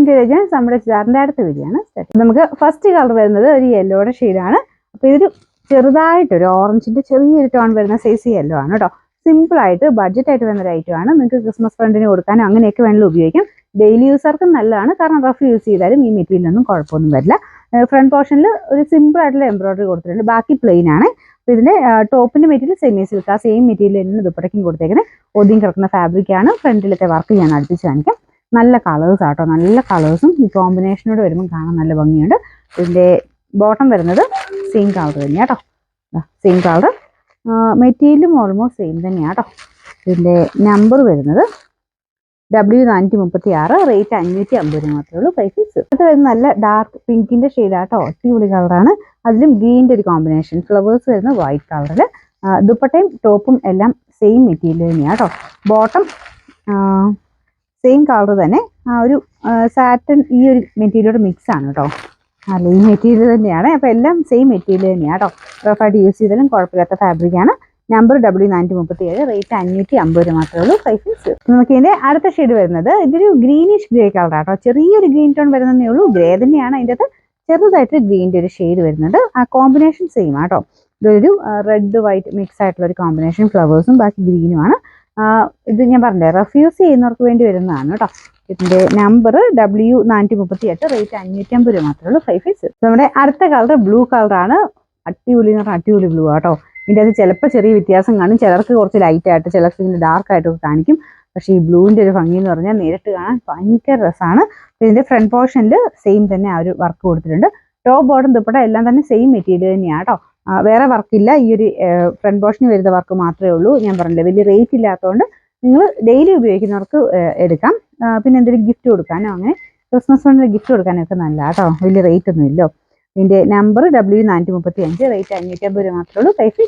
Intelligence നമ്മുടെ ചുരിദാറിന്റെ അടുത്ത വീഡിയോയാണ്. നമുക്ക് ഫസ്റ്റ് കളർ വരുന്നത് ഒരു യെല്ലോയുടെ ഷെയ്ഡാണ്. അപ്പോൾ ഇതൊരു ചെറുതായിട്ട് ഒരു ഓറഞ്ചിന്റെ ചെറിയൊരു ടോൺ വരുന്ന സൈസ് യെല്ലോ ആണ് കേട്ടോ. സിമ്പിൾ ആയിട്ട് ബഡ്ജറ്റ് ആയിട്ട് വരുന്ന ഒരു ഐറ്റമാണ്. നിങ്ങൾക്ക് ക്രിസ്മസ് ഫ്രണ്ടിന് കൊടുക്കാനോ അങ്ങനെയൊക്കെ വേണമെങ്കിലും ഉപയോഗിക്കാം. ഡെയിലി യൂസർക്കും നല്ലതാണ്, കാരണം റഫ് യൂസ് ചെയ്താലും ഈ മെറ്റീരിയലൊന്നും കുഴപ്പമൊന്നും വരില്ല. ഫ്രണ്ട് പോർഷനിൽ ഒരു സിമ്പിൾ ആയിട്ടുള്ള എംബ്രോയിഡറി കൊടുത്തിട്ടുണ്ട്, ബാക്കി പ്ലെയിൻ ആണ്. അപ്പോൾ ഇതിന്റെ ടോപ്പിന്റെ മെറ്റീരിയൽ സെമി സിൽക്ക്, ആ സെയിം മെറ്റീരിയൽ തന്നെ ദുപ്പട്ടയ്ക്കും കൊടുത്തേക്കുന്നത്. ഒതുങ്ങി കിടക്കുന്ന ഫാബ്രിക് ആണ്. ഫ്രണ്ടിലത്തെ വർക്ക് ഞാൻ അടുപ്പിച്ച് കാണിക്കാം. നല്ല കളേഴ്സ് ആട്ടോ, നല്ല കളേഴ്സും ഈ കോമ്പിനേഷനോട് വരുമ്പോൾ കാണാൻ നല്ല ഭംഗിയുണ്ട്. ഇതിന്റെ ബോട്ടം വരുന്നത് സെയിം കളർ തന്നെയാണ് കേട്ടോ, സെയിം കളർ. മെറ്റീരിയലും ഓൾമോസ്റ്റ് സെയിം തന്നെയാണ് കേട്ടോ. ഇതിന്റെ നമ്പർ വരുന്നത് W436, റേറ്റ് 550 മാത്രമേ ഉള്ളൂ. പ്രൈസ് അത് വരുന്നത് നല്ല ഡാർക്ക് പിങ്കിന്റെ ഷെയ്ഡാട്ടോ, അടിപൊളി കളറാണ്. അതിലും ഗ്രീൻ്റെ ഒരു കോമ്പിനേഷൻ, ഫ്ലവേഴ്സ് വരുന്നത് വൈറ്റ് കളറിൽ. ദുപ്പട്ടയും ടോപ്പും എല്ലാം സെയിം മെറ്റീരിയൽ തന്നെയാണ് കേട്ടോ. ബോട്ടം സെയിം കളർ തന്നെ, ആ ഒരു സാറ്റൻ ഈ ഒരു മെറ്റീരിയലോട് മിക്സ് ആണ് കേട്ടോ. അല്ല, ഈ മെറ്റീരിയൽ തന്നെയാണ്. അപ്പോൾ എല്ലാം സെയിം മെറ്റീരിയൽ തന്നെയാണ് കേട്ടോ. റഫായിട്ട് യൂസ് ചെയ്താലും കുഴപ്പമില്ലാത്ത ഫാബ്രിക്കാണ്. നമ്പർ W437, റേറ്റ് 550 മാത്രമേ ഉള്ളൂ. പ്രൈസ് നമുക്ക് ഇതിന്റെ അടുത്ത ഷെയ്ഡ് വരുന്നത് ഇതൊരു ഗ്രീനിഷ് ഗ്രേ കളറാണ് കേട്ടോ. ചെറിയൊരു ഗ്രീൻ ടോൺ വരുന്നതേ ഉള്ളൂ. ഗ്രേ തന്നെയാണ്, അതിൻ്റെ അകത്ത് ചെറുതായിട്ട് ഗ്രീൻ്റെ ഒരു ഷെയ്ഡ് വരുന്നുണ്ട്. ആ കോമ്പിനേഷൻ സെയിം ആട്ടോ. ഇതൊരു റെഡ് വൈറ്റ് മിക്സ് ആയിട്ടുള്ള ഒരു കോമ്പിനേഷൻ, ഫ്ലവേഴ്സും ബാക്കി ഗ്രീനുമാണ്. ഇത് ഞാൻ പറഞ്ഞില്ലേ, റഫ് യൂസ് ചെയ്യുന്നവർക്ക് വേണ്ടി വരുന്നതാണ് കേട്ടോ. ഇതിന്റെ നമ്പർ W438, റേറ്റ് 550 മാത്രമേ ഉള്ളൂ. പ്രൈസ് നമ്മുടെ അടുത്ത കളർ ബ്ലൂ കളറാണ്. അടിപൊളി എന്ന് പറഞ്ഞാൽ അടിപൊളി ബ്ലൂ ആട്ടോ. ഇതിൻ്റെ അത് ചിലപ്പോൾ ചെറിയ വ്യത്യാസം കാണും, ചിലർക്ക് കുറച്ച് ലൈറ്റ് ആയിട്ട്, ചിലർക്ക് ഇതിൻ്റെ ഡാർക്ക് ആയിട്ടൊക്കെ കാണിക്കും. പക്ഷേ ഈ ബ്ലൂവിൻ്റെ ഒരു ഭംഗി എന്ന് പറഞ്ഞാൽ നേരിട്ട് കാണാൻ ഭയങ്കര രസമാണ്. ഇതിൻ്റെ ഫ്രണ്ട് പോർഷനിൽ സെയിം തന്നെ ആ ഒരു വർക്ക് കൊടുത്തിട്ടുണ്ട്. ടോപ്പ് ബോട്ടം ദുപ്പട്ട എല്ലാം തന്നെ സെയിം മെറ്റീരിയൽ തന്നെയാണ് കേട്ടോ. വേറെ വർക്കില്ല, ഈ ഒരു ഫ്രണ്ട് പോർഷനിൽ വരുന്ന വർക്ക് മാത്രമേ ഉള്ളൂ. ഞാൻ പറഞ്ഞില്ലേ, വലിയ റേറ്റ് ഇല്ലാത്തതുകൊണ്ട് നിങ്ങൾ ഡെയിലി ഉപയോഗിക്കുന്നവർക്ക് എടുക്കാം. പിന്നെ എന്തെങ്കിലും ഗിഫ്റ്റ് കൊടുക്കാനോ അങ്ങനെ ക്രിസ്മസ് ഫണ്ടിന് ഗിഫ്റ്റ് കൊടുക്കാനൊക്കെ നല്ല കേട്ടോ, വലിയ റേറ്റ് ഒന്നും ഇല്ലോ. ഇതിൻ്റെ നമ്പർ W435, റേറ്റ് 550 മാത്രമേ ഉള്ളൂ. പ്രൈസ്